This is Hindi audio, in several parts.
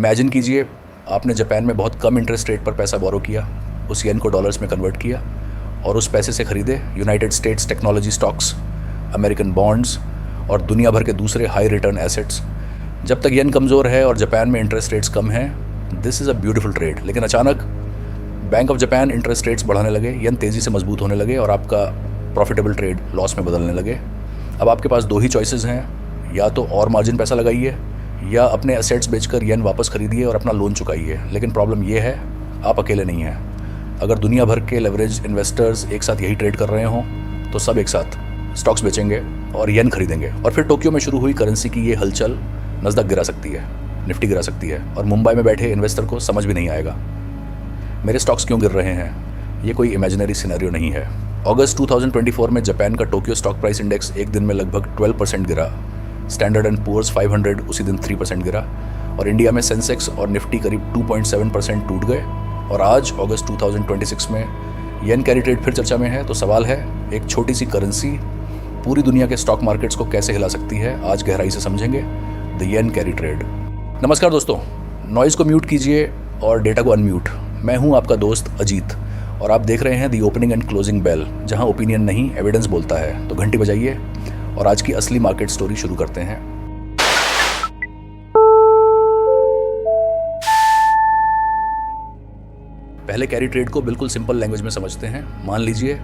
इमेजिन कीजिए आपने जापान में बहुत कम इंटरेस्ट रेट पर पैसा बोरो किया, उस येन को डॉलर्स में कन्वर्ट किया और उस पैसे से ख़रीदे United states technology stocks, American bonds और दुनिया भर के दूसरे हाई रिटर्न एसेट्स। जब तक येन कमज़ोर है और जापान में इंटरेस्ट रेट्स कम हैं, this is a beautiful trade. लेकिन अचानक bank of Japan interest rates बढ़ाने लगे, येन तेज़ी से मजबूत होने लगे और आपका प्रॉफिटेबल ट्रेड लॉस में बदलने लगे। अब आपके पास दो ही चॉइसेस हैं, या तो और मार्जिन पैसा लगाइए या अपने एसेट्स बेचकर येन वापस खरीदिए और अपना लोन चुकाइए। लेकिन प्रॉब्लम ये है, आप अकेले नहीं हैं। अगर दुनिया भर के लेवरेज इन्वेस्टर्स एक साथ यही ट्रेड कर रहे हों तो सब एक साथ स्टॉक्स बेचेंगे और येन खरीदेंगे। और फिर टोक्यो में शुरू हुई करेंसी की ये हलचल नस्दक गिरा सकती है, निफ्टी गिरा सकती है और मुंबई में बैठे इन्वेस्टर को समझ भी नहीं आएगा मेरे स्टॉक्स क्यों गिर रहे हैं। ये कोई इमेजिनरी सिनेरियो नहीं है। अगस्त 2024 में जापान का टोक्यो स्टॉक प्राइस इंडेक्स एक दिन में लगभग 12% गिरा। स्टैंडर्ड एंड पुअर्स 500 उसी दिन 3% गिरा और इंडिया में सेंसेक्स और निफ्टी करीब 2.7% टूट गए। और आज अगस्त 2026 में येन कैरी ट्रेड फिर चर्चा में है। तो सवाल है, एक छोटी सी करेंसी पूरी दुनिया के स्टॉक मार्केट्स को कैसे हिला सकती है? आज गहराई से समझेंगे द येन कैरी ट्रेड। नमस्कार दोस्तों, नॉइज़ को म्यूट कीजिए और डेटा को अनम्यूट। मैं हूं आपका दोस्त अजीत और आप देख रहे हैं दी ओपनिंग एंड क्लोजिंग बेल, जहां ओपिनियन नहीं एविडेंस बोलता है। तो घंटी बजाइए और आज की असली मार्केट स्टोरी शुरू करते हैं। पहले कैरी ट्रेड को बिल्कुल सिंपल लैंग्वेज में समझते हैं। मान लीजिए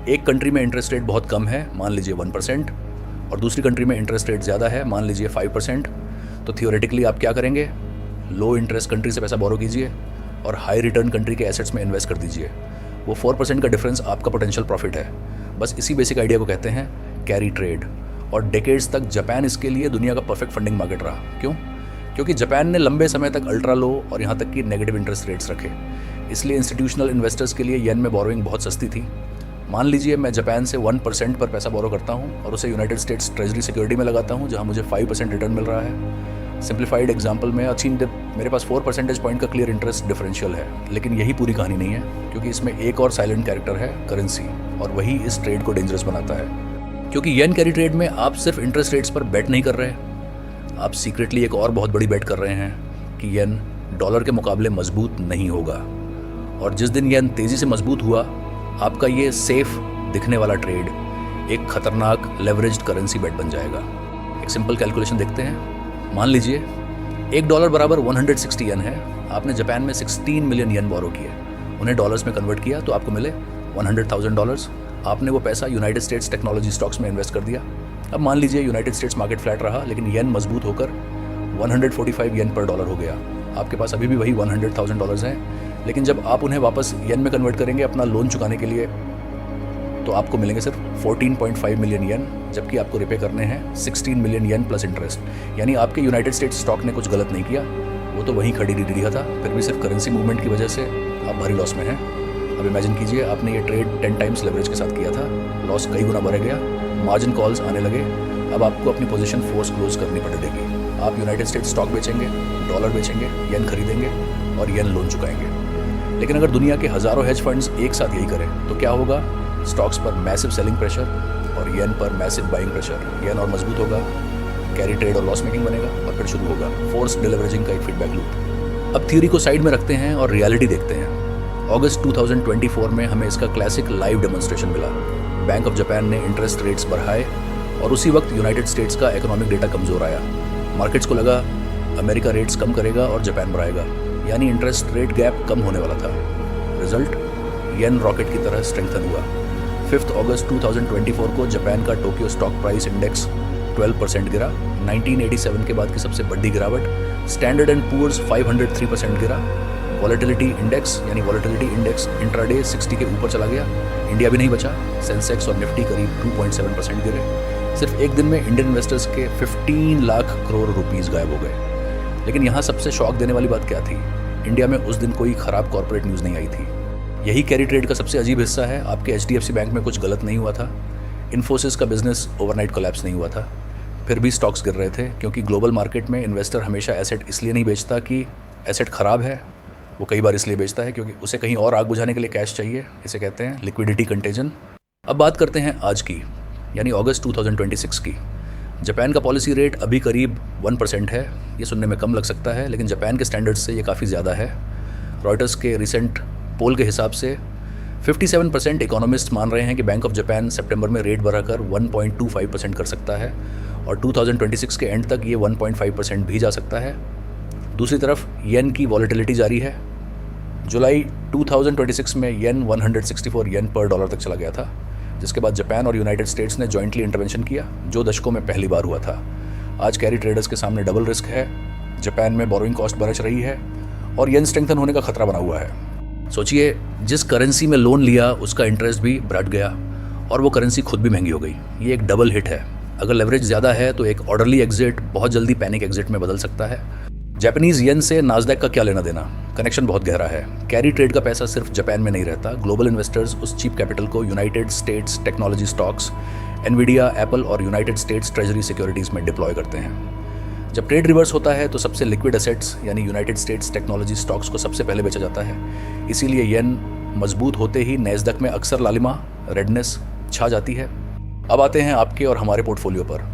एक कंट्री में इंटरेस्ट रेट बहुत कम है, मान लीजिए 1%, और दूसरी कंट्री में इंटरेस्ट रेट ज़्यादा है, मान लीजिए 5%। तो थियोरेटिकली आप क्या करेंगे? लो इंटरेस्ट कंट्री से पैसा बोरो कीजिए और हाई रिटर्न कंट्री के एसेट्स में इन्वेस्ट कर दीजिए। वो 4% का डिफरेंस आपका पोटेंशियल प्रॉफिट है। बस इसी बेसिक आइडिया को कहते हैं कैरी ट्रेड। और डेकेड्स तक जापान इसके लिए दुनिया का परफेक्ट फंडिंग मार्केट रहा। क्यों? क्योंकि जापान ने लंबे समय तक अल्ट्रा लो और यहाँ तक कि नेगेटिव इंटरेस्ट रेट्स रखे। इसलिए इंस्टीट्यूशनल इन्वेस्टर्स के लिए येन में बोरोइंग बहुत सस्ती थी। मान लीजिए मैं जापान से 1% पर पैसा बोरो करता हूँ और उसे यूनाइटेड स्टेट्स ट्रेजरी सिक्योरिटी में लगाता हूँ, जहाँ मुझे 5% रिटर्न मिल रहा है। सिंप्लीफाइड एग्जांपल में मेरे पास 4 परसेंटेज पॉइंट का क्लियर इंटरेस्ट डिफरेंशियल है। लेकिन यही पूरी कहानी नहीं है, क्योंकि इसमें एक और साइलेंट कैरेक्टर है, करेंसी, और वही इस ट्रेड को डेंजरस बनाता है। क्योंकि येन कैरी ट्रेड में आप सिर्फ इंटरेस्ट रेट्स पर बेट नहीं कर रहे, आप सीक्रेटली एक और बहुत बड़ी बेट कर रहे हैं कि येन डॉलर के मुकाबले मजबूत नहीं होगा। और जिस दिन येन तेज़ी से मजबूत हुआ, आपका ये सेफ दिखने वाला ट्रेड एक खतरनाक लेवरेज्ड करेंसी बेट बन जाएगा। एक सिंपल कैलकुलेशन देखते हैं। मान लीजिए $1 बराबर 160 येन है। आपने जापान में 16 मिलियन येन बोरो किए, उन्हें डॉलर्स में कन्वर्ट किया तो आपको मिले $100,000। आपने वो पैसा यूनाइटेड स्टेट्स टेक्नोलॉजी स्टॉक्स में इन्वेस्ट कर दिया। अब मान लीजिए यूनाइटेड स्टेट्स मार्केट फ्लैट रहा, लेकिन येन मजबूत होकर 145 येन पर डॉलर हो गया। आपके पास अभी भी वही $100,000 हैं, लेकिन जब आप उन्हें वापस येन में कन्वर्ट करेंगे अपना लोन चुकाने के लिए, तो आपको मिलेंगे सिर्फ 14.5 मिलियन येन, जबकि आपको रिपे करने हैं 16 मिलियन येन प्लस इंटरेस्ट। यानी आपके यूनाइटेड स्टेट्स स्टॉक ने कुछ गलत नहीं किया, वो तो वहीं खड़ी रहा था, फिर भी सिर्फ करेंसी मूवमेंट की वजह से आप भारी लॉस में हैं। अब इमेजिन कीजिए आपने ये ट्रेड 10 टाइम्स लेवरेज के साथ किया था, लॉस कई गुना बढ़ गया, मार्जिन कॉल्स आने लगे। अब आपको अपनी पोजीशन फोर्स क्लोज करनी पड़ेगी। आप यूनाइटेड स्टेट्स स्टॉक बेचेंगे, डॉलर बेचेंगे, येन खरीदेंगे और येन लोन चुकाएंगे। लेकिन अगर दुनिया के हज़ारों हेज फंड्स एक साथ यही करें तो क्या होगा? स्टॉक्स पर मैसिव सेलिंग प्रेशर और येन पर मैसिव बाइंग प्रेशर। येन और मजबूत होगा, कैरी ट्रेड और लॉस मेकिंग बनेगा और फिर शुरू होगा फोर्स डिलीवरेजिंग का एक फीडबैक लूप। अब थ्योरी को साइड में रखते हैं और रियलिटी देखते हैं। अगस्त 2024 में हमें इसका क्लासिक लाइव डेमोन्स्ट्रेशन मिला। बैंक ऑफ जापान ने इंटरेस्ट रेट्स बढ़ाए और उसी वक्त यूनाइटेड स्टेट्स का इकोनॉमिक डेटा कमज़ोर आया। मार्केट्स को लगा अमेरिका रेट्स कम करेगा और जापान बढ़ाएगा, यानी इंटरेस्ट रेट गैप कम होने वाला था। रिजल्ट, येन रॉकेट की तरह स्ट्रेंथन हुआ। 5 अगस्त 2024 को जापान का टोक्यो स्टॉक प्राइस इंडेक्स 12% गिरा, 1987 के बाद की सबसे बड़ी गिरावट। स्टैंडर्ड एंड पुअर्स 500 3% गिरा। वॉलेटिलिटी इंडेक्स इंट्राडे 60 के ऊपर चला गया। इंडिया भी नहीं बचा, सेंसेक्स और निफ्टी करीब 2.7% गिरे। सिर्फ एक दिन में इंडियन इन्वेस्टर्स के 15 लाख करोड़ रुपीस गायब हो गए। लेकिन यहाँ सबसे शॉक देने वाली बात क्या थी? इंडिया में उस दिन कोई खराब कॉर्पोरेट न्यूज़ नहीं आई थी। यही कैरी ट्रेड का सबसे अजीब हिस्सा है। आपके HDFC बैंक में कुछ गलत नहीं हुआ था, इन्फोसिस का बिजनेस ओवरनाइट कोलैप्स नहीं हुआ था, फिर भी स्टॉक्स गिर रहे थे। क्योंकि ग्लोबल मार्केट में इन्वेस्टर हमेशा एसेट इसलिए नहीं बेचता कि एसेट ख़राब है, वो कई बार इसलिए बेचता है क्योंकि उसे कहीं और आग बुझाने के लिए कैश चाहिए। इसे कहते हैं लिक्विडिटी कंटेजन। अब बात करते हैं आज की, यानी अगस्त 2026 की। जापान का पॉलिसी रेट अभी करीब 1% है। ये सुनने में कम लग सकता है, लेकिन जापान के स्टैंडर्ड्स से ये काफ़ी ज़्यादा है। रॉयटर्स के रिसेंट पोल के हिसाब से 57% इकोनॉमिस्ट मान रहे हैं कि बैंक ऑफ जापान सितंबर में रेट बढ़ाकर 1.25% कर सकता है और 2026 के एंड तक ये 1.5% भी जा सकता है। दूसरी तरफ येन की वॉलेटिलिटी जारी है। जुलाई 2026 में येन 164 येन पर डॉलर तक चला गया था, जिसके बाद जापान और यूनाइटेड स्टेट्स ने जॉइंटली इंटरवेंशन किया, जो दशकों में पहली बार हुआ था। आज कैरी ट्रेडर्स के सामने डबल रिस्क है। जापान में बोरोइंग कॉस्ट बरस रही है और येन स्ट्रेंथन होने का खतरा बना हुआ है। सोचिए, जिस करेंसी में लोन लिया उसका इंटरेस्ट भी बढ़ गया और वो करेंसी खुद भी महंगी हो गई। ये एक डबल हिट है। अगर लेवरेज ज़्यादा है तो एक ऑर्डरली एग्जिट बहुत जल्दी पैनिक एग्जिट में बदल सकता है। जापानीज़ येन से नास्डैक का क्या लेना देना? कनेक्शन बहुत गहरा है। कैरी ट्रेड का पैसा सिर्फ जापान में नहीं रहता। ग्लोबल इन्वेस्टर्स उस चीप कैपिटल को United states technology stocks, Nvidia, Apple और यूनाइटेड स्टेट्स ट्रेजरी सिक्योरिटीज़ में डिप्लॉय करते हैं। जब ट्रेड रिवर्स होता है तो सबसे लिक्विड एसेट्स यानी यूनाइटेड स्टेट्स टेक्नोलॉजी स्टॉक्स को सबसे पहले बेचा जाता है। इसीलिए येन मजबूत होते ही नैस्डैक में अक्सर लालिमा रेडनेस छा जाती है। अब आते हैं आपके और हमारे पोर्टफोलियो पर।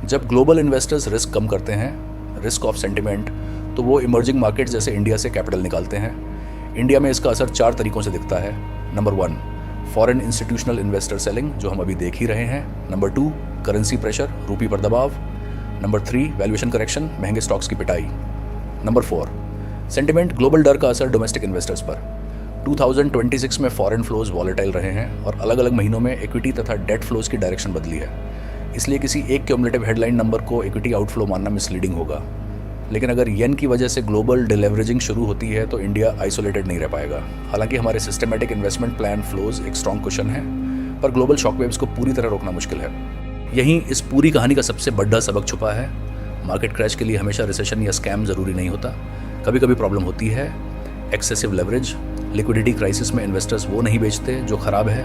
जब ग्लोबल इन्वेस्टर्स रिस्क कम करते हैं, रिस्क ऑफ सेंटिमेंट, तो वो इमर्जिंग मार्केट्स जैसे इंडिया से कैपिटल निकालते हैं। इंडिया में इसका असर 4 तरीक़ों से दिखता है। Number 1, foreign institutional investor selling, जो हम अभी देख ही रहे हैं। नंबर 2, करेंसी प्रेशर, रूपी पर दबाव। नंबर 3, वैल्यूएशन करेक्शन, महंगे स्टॉक्स की पिटाई। नंबर 4, सेंटिमेंट, ग्लोबल डर का असर डोमेस्टिक इन्वेस्टर्स पर। 2026 में फॉरेन फ्लोज वॉलेटाइल रहे हैं और अलग अलग महीनों में इक्विटी तथा डेट फ्लोज की डायरेक्शन बदली है। इसलिए किसी एक क्यूमुलेटिव हेडलाइन नंबर को इक्विटी आउटफ्लो मानना मिसलीडिंग होगा। लेकिन अगर येन की वजह से ग्लोबल डिलेवरेजिंग शुरू होती है तो इंडिया आइसोलेटेड नहीं रह पाएगा। हालांकि हमारे सिस्टमेटिक इन्वेस्टमेंट प्लान फ्लोज एक स्ट्रॉन्ग कुशन है, पर ग्लोबल शॉकवेव्स को पूरी तरह रोकना मुश्किल है। यहीं इस पूरी कहानी का सबसे बड़ा सबक छुपा है। मार्केट क्रैश के लिए हमेशा रिसेशन या स्कैम ज़रूरी नहीं होता। कभी कभी प्रॉब्लम होती है एक्सेसिव लेवरेज। लिक्विडिटी क्राइसिस में इन्वेस्टर्स वो नहीं बेचते जो ख़राब है,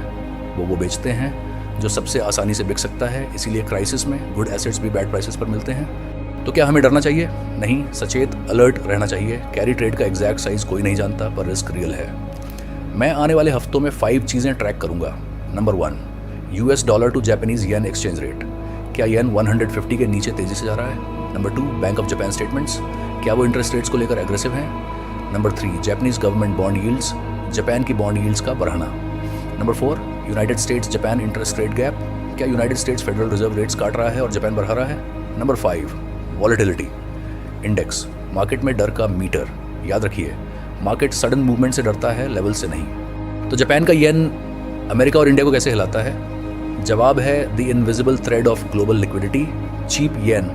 वो बेचते हैं जो सबसे आसानी से बिक सकता है। इसीलिए क्राइसिस में गुड एसेट्स भी बैड प्राइसेस पर मिलते हैं। तो क्या हमें डरना चाहिए? नहीं, सचेत अलर्ट रहना चाहिए। कैरी ट्रेड का एग्जैक्ट साइज कोई नहीं जानता, पर रिस्क रियल है। मैं आने वाले हफ्तों में 5 चीज़ें ट्रैक करूंगा। Number 1, US dollar to Japanese yen exchange rate. क्या येन 150 के नीचे तेज़ी से जा रहा है? Number 2, bank of Japan statements, क्या वो इंटरेस्ट रेट्स को लेकर एग्रेसिव हैं? Number 3, Japanese government bond yields, Japan की बॉन्ड यील्ड्स का बढ़ना। Number 4, United States Japan interest rate gap, क्या United States Federal Reserve rates काट रहा है और जापान बढ़ा रहा है? नंबर 5, वॉलेटिलिटी इंडेक्स, मार्केट में डर का मीटर। याद रखिए, मार्केट सडन मूवमेंट से डरता है, लेवल से नहीं। तो जापान का येन अमेरिका और इंडिया को कैसे हिलाता है? जवाब है the invisible thread of global liquidity. Cheap yen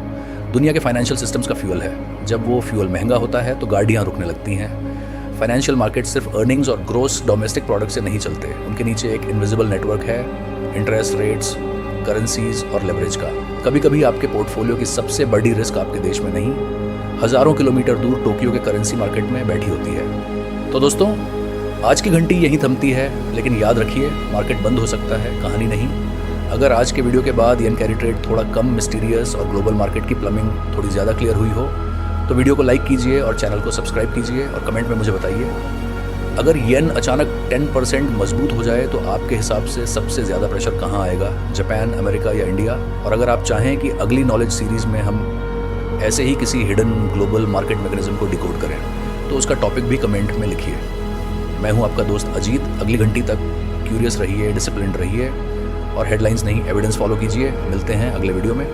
दुनिया के फाइनेंशियल सिस्टम्स का फ्यूल है। जब वो फ्यूल महंगा होता है तो गाड़ियाँ रुकने लगती हैं। फाइनेंशियल मार्केट सिर्फ अर्निंग्स और ग्रोस डोमेस्टिक प्रोडक्ट से नहीं चलते। उनके नीचे एक इनविजिबल नेटवर्क है इंटरेस्ट रेट्स, करेंसीज और लेवरेज का। कभी कभी आपके पोर्टफोलियो की सबसे बड़ी रिस्क आपके देश में नहीं, हज़ारों किलोमीटर दूर टोक्यो के करेंसी मार्केट में बैठी होती है। तो दोस्तों, आज की घंटी यहीं थमती है, लेकिन याद रखिए, मार्केट बंद हो सकता है, कहानी नहीं। अगर आज के वीडियो के बाद येन कैरी ट्रेड थोड़ा कम मिस्टीरियस और ग्लोबल मार्केट की प्लमिंग थोड़ी ज़्यादा क्लियर हुई हो तो वीडियो को लाइक कीजिए और चैनल को सब्सक्राइब कीजिए और कमेंट में मुझे बताइए। अगर येन अचानक 10% मजबूत हो जाए तो आपके हिसाब से सबसे ज़्यादा प्रेशर कहाँ आएगा, जापान, अमेरिका या इंडिया? और अगर आप चाहें कि अगली नॉलेज सीरीज़ में हम ऐसे ही किसी हिडन ग्लोबल मार्केट मैकेनिज्म को डिकोड करें तो उसका टॉपिक भी कमेंट में लिखिए। मैं हूं आपका दोस्त अजीत। अगली घंटी तक क्यूरियस रहिए, डिसिप्लिन्ड रहिए और हेडलाइंस नहीं, एविडेंस फॉलो कीजिए। मिलते हैं अगले वीडियो में।